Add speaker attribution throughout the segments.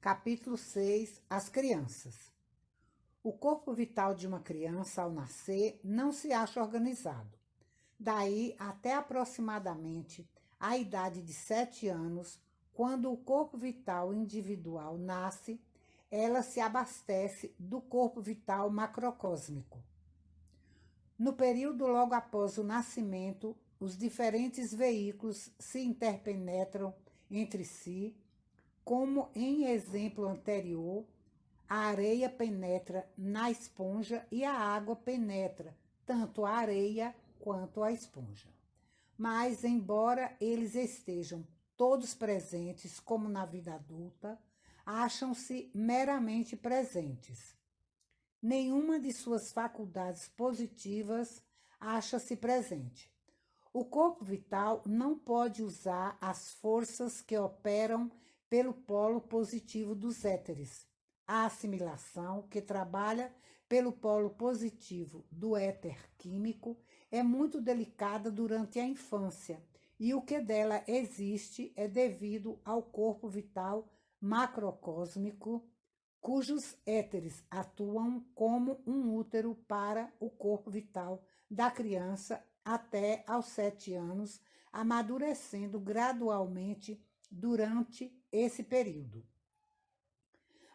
Speaker 1: Capítulo 6. As crianças. O corpo vital de uma criança, ao nascer, não se acha organizado. Daí até aproximadamente a idade de 7 anos, quando o corpo vital individual nasce, ela se abastece do corpo vital macrocósmico. No período logo após o nascimento, os diferentes veículos se interpenetram entre si, como em exemplo anterior, a areia penetra na esponja e a água penetra tanto a areia quanto a esponja. Mas, embora eles estejam todos presentes, como na vida adulta, acham-se meramente presentes. Nenhuma de suas faculdades positivas acha-se presente. O corpo vital não pode usar as forças que operam pelo polo positivo dos éteres. A assimilação, que trabalha pelo polo positivo do éter químico, é muito delicada durante a infância, e o que dela existe é devido ao corpo vital macrocósmico, cujos éteres atuam como um útero para o corpo vital da criança até aos 7 anos, amadurecendo gradualmente durante esse período.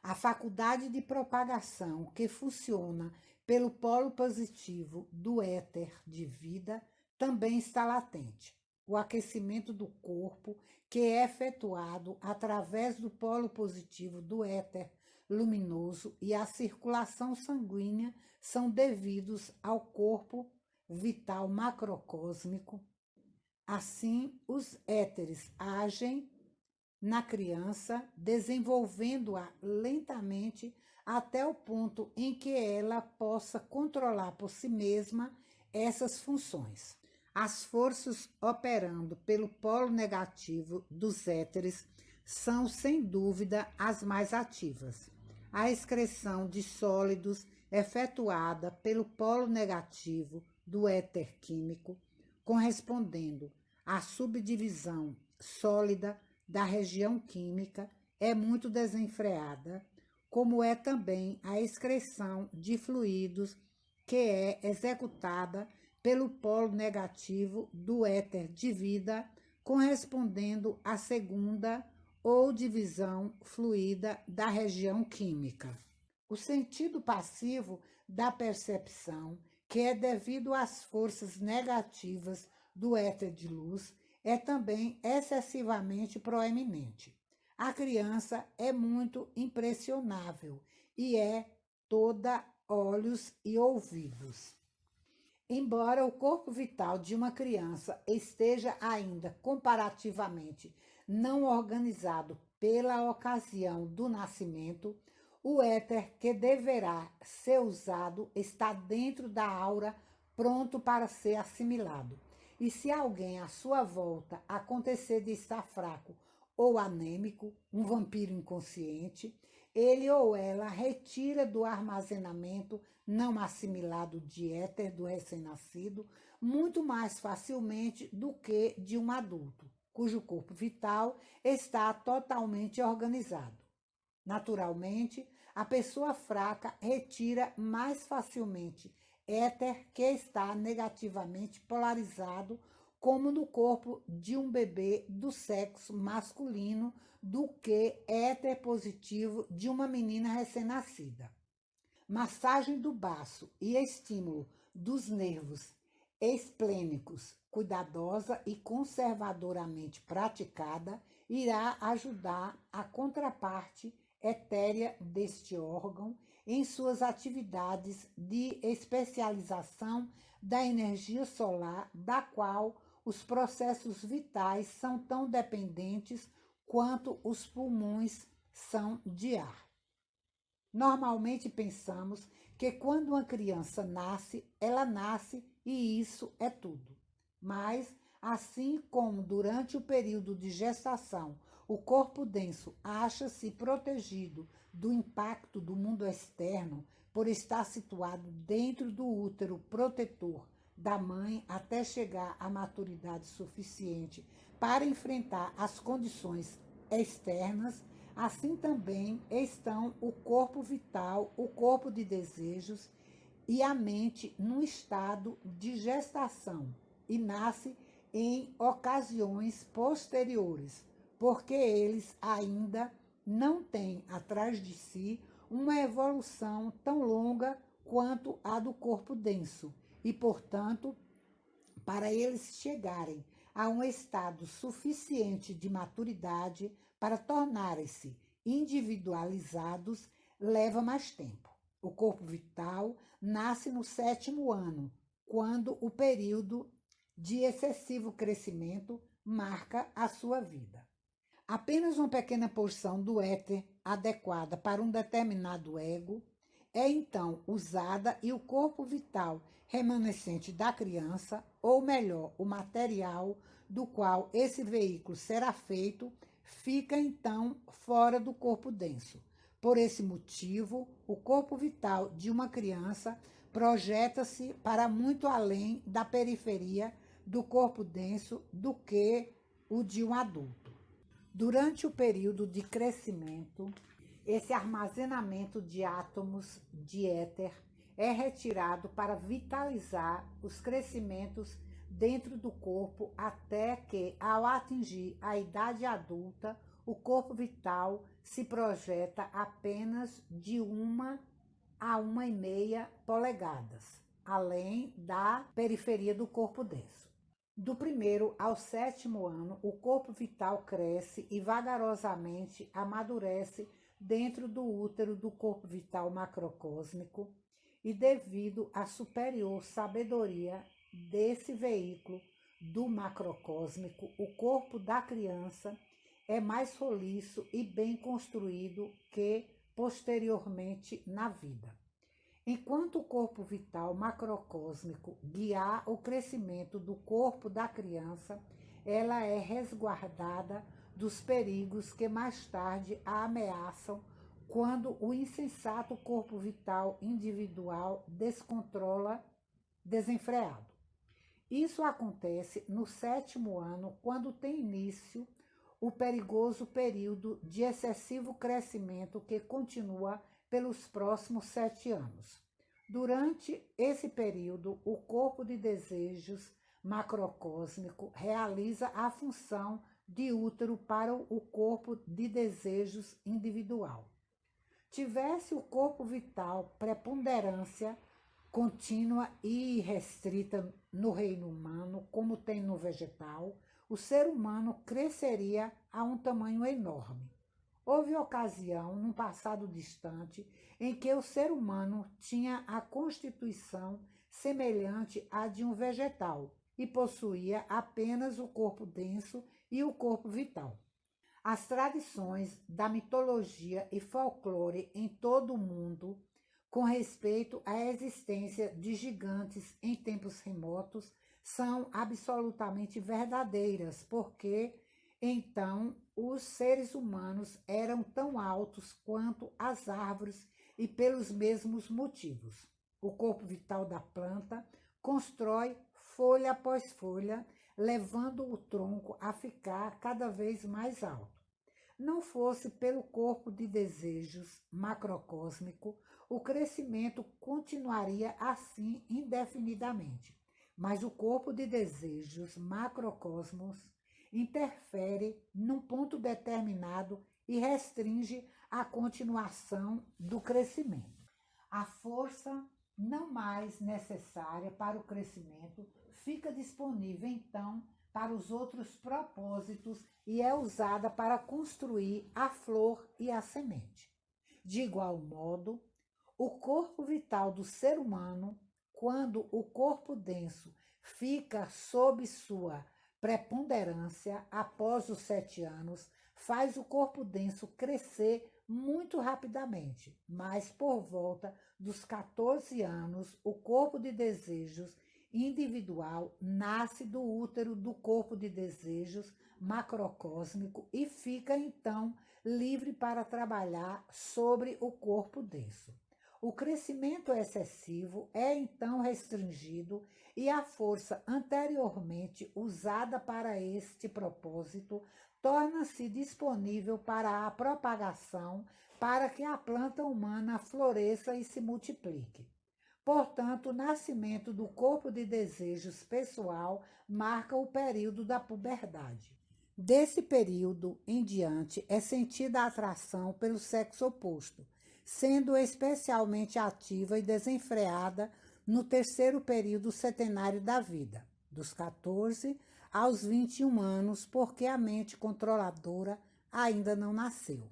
Speaker 1: A faculdade de propagação, que funciona pelo polo positivo do éter de vida, também está latente. O aquecimento do corpo, que é efetuado através do polo positivo do éter luminoso, e a circulação sanguínea são devidos ao corpo vital macrocósmico. Assim, os éteres agem na criança, desenvolvendo-a lentamente até o ponto em que ela possa controlar por si mesma essas funções. As forças operando pelo polo negativo dos éteres são, sem dúvida, as mais ativas. A excreção de sólidos efetuada pelo polo negativo do éter químico, correspondendo à subdivisão sólida da região química, é muito desenfreada, como é também a excreção de fluidos, que é executada pelo polo negativo do éter de vida, correspondendo à segunda ou divisão fluida da região química. O sentido passivo da percepção, que é devido às forças negativas do éter de luz, é também excessivamente proeminente. A criança é muito impressionável e é toda olhos e ouvidos. Embora o corpo vital de uma criança esteja ainda comparativamente não organizado pela ocasião do nascimento, o éter que deverá ser usado está dentro da aura, pronto para ser assimilado. E se alguém à sua volta acontecer de estar fraco ou anêmico, um vampiro inconsciente, ele ou ela retira do armazenamento não assimilado de éter do recém-nascido muito mais facilmente do que de um adulto, cujo corpo vital está totalmente organizado. Naturalmente, a pessoa fraca retira mais facilmente éter que está negativamente polarizado, como no corpo de um bebê do sexo masculino, do que éter positivo de uma menina recém-nascida. Massagem do baço e estímulo dos nervos esplênicos, cuidadosa e conservadoramente praticada, irá ajudar a contraparte etérea deste órgão em suas atividades de especialização da energia solar, da qual os processos vitais são tão dependentes quanto os pulmões são de ar. Normalmente pensamos que quando uma criança nasce, ela nasce e isso é tudo. Mas, assim como durante o período de gestação, o corpo denso acha-se protegido do impacto do mundo externo por estar situado dentro do útero protetor da mãe até chegar à maturidade suficiente para enfrentar as condições externas, Assim também estão o corpo vital, o corpo de desejos e a mente num estado de gestação e nasce em ocasiões posteriores, porque eles ainda não têm atrás de si uma evolução tão longa quanto a do corpo denso e, portanto, para eles chegarem a um estado suficiente de maturidade para tornarem-se individualizados, leva mais tempo. O corpo vital nasce no 7º ano, quando o período de excessivo crescimento marca a sua vida. Apenas uma pequena porção do éter adequada para um determinado ego é então usada e o corpo vital remanescente da criança, ou melhor, o material do qual esse veículo será feito, fica então fora do corpo denso. Por esse motivo, o corpo vital de uma criança projeta-se para muito além da periferia do corpo denso do que o de um adulto. Durante o período de crescimento, esse armazenamento de átomos de éter é retirado para vitalizar os crescimentos dentro do corpo até que, ao atingir a idade adulta, o corpo vital se projeta apenas de 1 a 1,5 polegadas, além da periferia do corpo denso. Do 1º ao 7º ano, o corpo vital cresce e vagarosamente amadurece dentro do útero do corpo vital macrocósmico e, devido à superior sabedoria desse veículo do macrocósmico, o corpo da criança é mais roliço e bem construído que posteriormente na vida. Enquanto o corpo vital macrocósmico guiar o crescimento do corpo da criança, ela é resguardada dos perigos que mais tarde a ameaçam quando o insensato corpo vital individual descontrola desenfreado. Isso acontece no 7º ano, quando tem início o perigoso período de excessivo crescimento que continua pelos próximos 7 anos. Durante esse período, o corpo de desejos macrocósmico realiza a função de útero para o corpo de desejos individual. Tivesse o corpo vital preponderância contínua e irrestrita no reino humano, como tem no vegetal, o ser humano cresceria a um tamanho enorme. Houve ocasião, num passado distante, em que o ser humano tinha a constituição semelhante à de um vegetal e possuía apenas o corpo denso e o corpo vital. As tradições da mitologia e folclore em todo o mundo, com respeito à existência de gigantes em tempos remotos, são absolutamente verdadeiras, porque então os seres humanos eram tão altos quanto as árvores e pelos mesmos motivos. O corpo vital da planta constrói folha após folha, levando o tronco a ficar cada vez mais alto. Não fosse pelo corpo de desejos macrocósmico, o crescimento continuaria assim indefinidamente. Mas o corpo de desejos macrocosmos interfere num ponto determinado e restringe a continuação do crescimento. A força não mais necessária para o crescimento fica disponível então para os outros propósitos e é usada para construir a flor e a semente. De igual modo, o corpo vital do ser humano, quando o corpo denso fica sob sua preponderância após os 7 anos, faz o corpo denso crescer muito rapidamente, mas por volta dos 14 anos, o corpo de desejos individual nasce do útero do corpo de desejos macrocósmico e fica então livre para trabalhar sobre o corpo denso. O crescimento excessivo é então restringido e a força anteriormente usada para este propósito torna-se disponível para a propagação, para que a planta humana floresça e se multiplique. Portanto, o nascimento do corpo de desejos pessoal marca o período da puberdade. Desse período em diante é sentida a atração pelo sexo oposto, sendo especialmente ativa e desenfreada no terceiro período setenário da vida, dos 14 aos 21 anos, porque a mente controladora ainda não nasceu.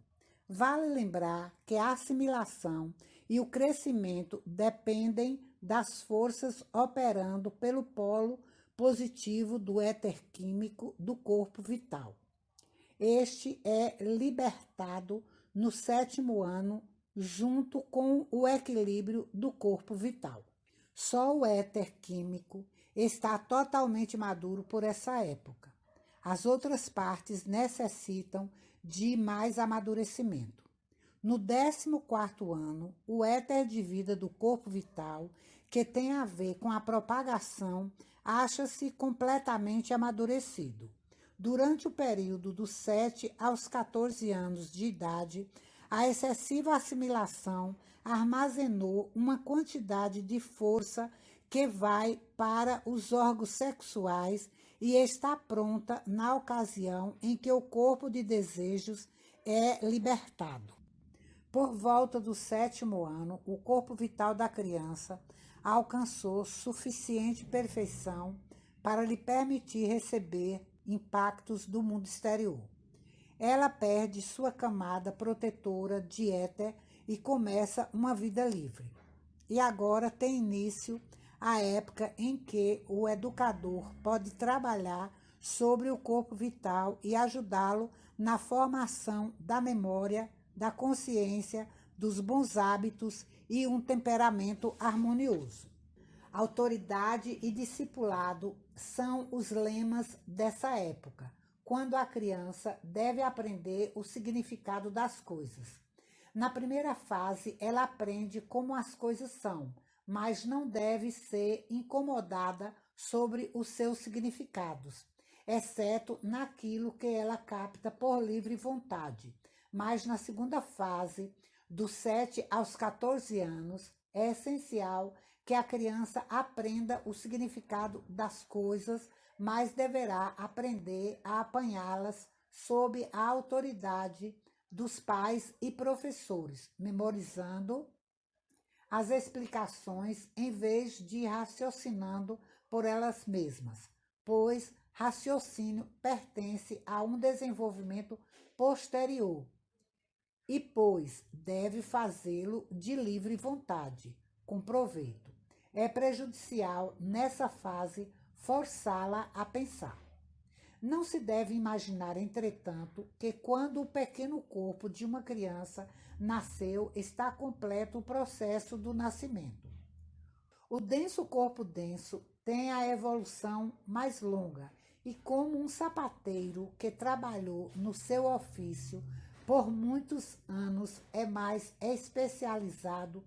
Speaker 1: Vale lembrar que a assimilação e o crescimento dependem das forças operando pelo polo positivo do éter químico do corpo vital. Este é libertado no 7º ano, junto com o equilíbrio do corpo vital. Só o éter químico está totalmente maduro por essa época. As outras partes necessitam de mais amadurecimento. No 14º ano, o éter de vida do corpo vital, que tem a ver com a propagação, acha-se completamente amadurecido. Durante o período dos 7 aos 14 anos de idade, a excessiva assimilação armazenou uma quantidade de força que vai para os órgãos sexuais e está pronta na ocasião em que o corpo de desejos é libertado. Por volta do 7º ano, o corpo vital da criança alcançou suficiente perfeição para lhe permitir receber impactos do mundo exterior. Ela perde sua camada protetora de éter e começa uma vida livre. E agora tem início a época em que o educador pode trabalhar sobre o corpo vital e ajudá-lo na formação da memória, da consciência, dos bons hábitos e um temperamento harmonioso. Autoridade e discipulado são os lemas dessa época, quando a criança deve aprender o significado das coisas. Na primeira fase, ela aprende como as coisas são, mas não deve ser incomodada sobre os seus significados, exceto naquilo que ela capta por livre vontade. Mas na segunda fase, dos 7 aos 14 anos, é essencial que a criança aprenda o significado das coisas, mas deverá aprender a apanhá-las sob a autoridade dos pais e professores, memorizando as explicações em vez de raciocinando por elas mesmas, pois raciocínio pertence a um desenvolvimento posterior e, pois, deve fazê-lo de livre vontade, com proveito. É prejudicial, nessa fase, forçá-la a pensar. Não se deve imaginar, entretanto, que quando o pequeno corpo de uma criança nasceu, está completo o processo do nascimento. O denso corpo denso tem a evolução mais longa e, como um sapateiro que trabalhou no seu ofício por muitos anos, é mais especializado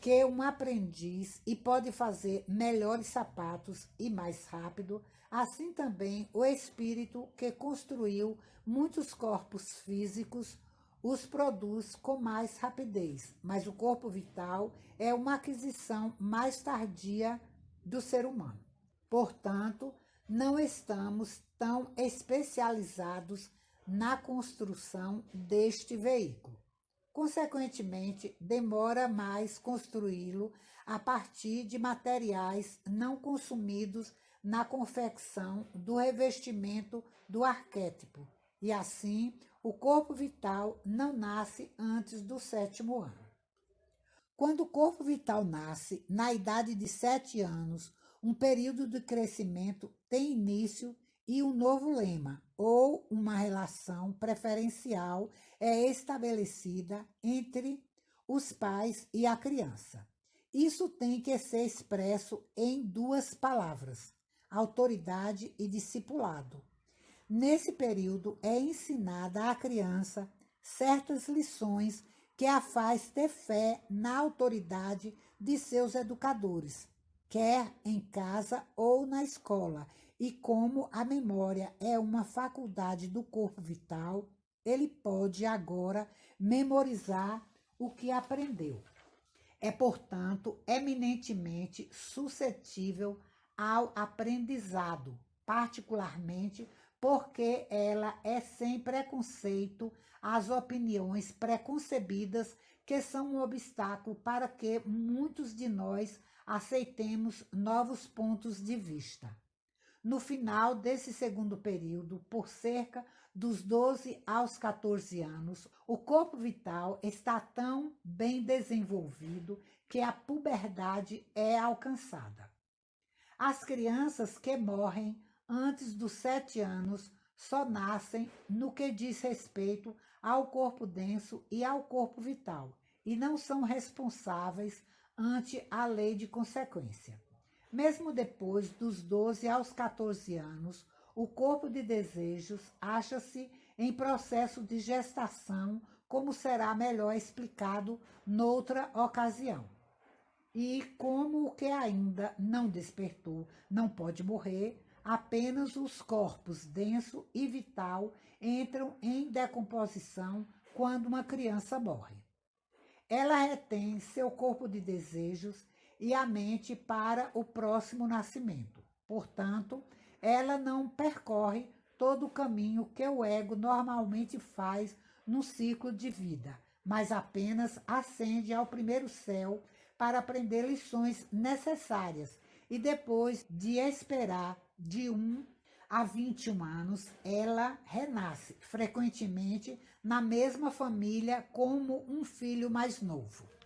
Speaker 1: que um aprendiz e pode fazer melhores sapatos e mais rápido, assim também o espírito que construiu muitos corpos físicos os produz com mais rapidez, mas o corpo vital é uma aquisição mais tardia do ser humano. Portanto, não estamos tão especializados na construção deste veículo. Consequentemente, demora mais construí-lo a partir de materiais não consumidos na confecção do revestimento do arquétipo, e assim o corpo vital não nasce antes do 7º ano. Quando o corpo vital nasce, na idade de 7 anos, um período de crescimento tem início e um novo lema, ou uma relação preferencial, é estabelecida entre os pais e a criança. Isso tem que ser expresso em 2 palavras: autoridade e discipulado. Nesse período é ensinada à criança certas lições que a faz ter fé na autoridade de seus educadores, quer em casa ou na escola, E como a memória é uma faculdade do corpo vital, ele pode agora memorizar o que aprendeu. É, portanto, eminentemente suscetível ao aprendizado, particularmente porque ela é sem preconceito às opiniões preconcebidas que são um obstáculo para que muitos de nós aceitemos novos pontos de vista. No final desse segundo período, por cerca dos 12 aos 14 anos, o corpo vital está tão bem desenvolvido que a puberdade é alcançada. As crianças que morrem antes dos 7 anos só nascem no que diz respeito ao corpo denso e ao corpo vital, e não são responsáveis ante a lei de consequência. Mesmo depois dos 12 aos 14 anos, o corpo de desejos acha-se em processo de gestação, como será melhor explicado noutra ocasião. E como o que ainda não despertou não pode morrer, apenas os corpos denso e vital entram em decomposição quando uma criança morre. Ela retém seu corpo de desejos e a mente para o próximo nascimento. Portanto, ela não percorre todo o caminho que o ego normalmente faz no ciclo de vida, mas apenas ascende ao primeiro céu para aprender lições necessárias e depois de esperar de 1 a 21 anos, ela renasce, frequentemente na mesma família como um filho mais novo.